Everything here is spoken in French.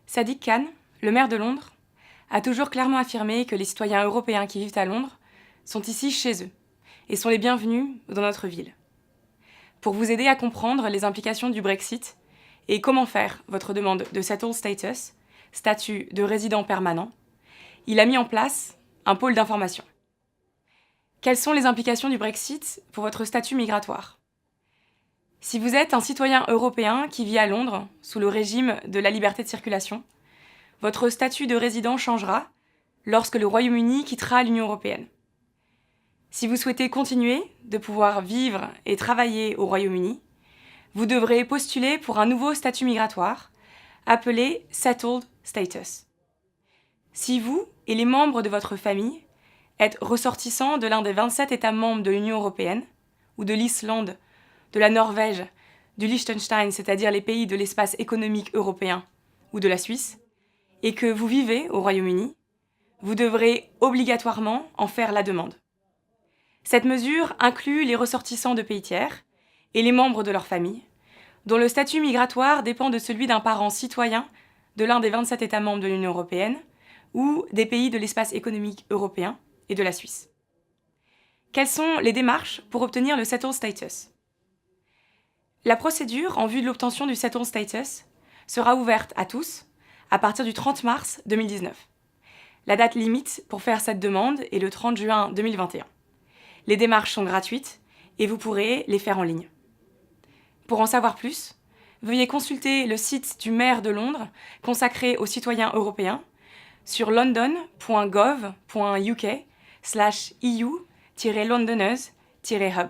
Sadiq Khan, le maire de Londres, a toujours clairement affirmé que les citoyens européens qui vivent à Londres sont ici chez eux et sont les bienvenus dans notre ville. Pour vous aider à comprendre les implications du Brexit et comment faire votre demande de Settled Status, statut de résident permanent, il a mis en place un pôle d'information. Quelles sont les implications du Brexit pour votre statut migratoire ? Si vous êtes un citoyen européen qui vit à Londres sous le régime de la liberté de circulation, votre statut de résident changera lorsque le Royaume-Uni quittera l'Union européenne. Si vous souhaitez continuer de pouvoir vivre et travailler au Royaume-Uni, vous devrez postuler pour un nouveau statut migratoire appelé Settled Status. Si vous et les membres de votre famille êtes ressortissants de l'un des 27 États membres de l'Union européenne, ou de l'Islande, de la Norvège, du Liechtenstein, c'est-à-dire les pays de l'espace économique européen, ou de la Suisse, et que vous vivez au Royaume-Uni, vous devrez obligatoirement en faire la demande. Cette mesure inclut les ressortissants de pays tiers et les membres de leur famille, dont le statut migratoire dépend de celui d'un parent citoyen de l'un des 27 États membres de l'Union européenne ou des pays de l'espace économique européen et de la Suisse. Quelles sont les démarches pour obtenir le Settled Status ? La procédure en vue de l'obtention du Settled Status sera ouverte à tous à partir du 30 mars 2019. La date limite pour faire cette demande est le 30 juin 2021. Les démarches sont gratuites et vous pourrez les faire en ligne. Pour en savoir plus, veuillez consulter le site du maire de Londres consacré aux citoyens européens sur london.gov.uk/EU-Londoners-Hub.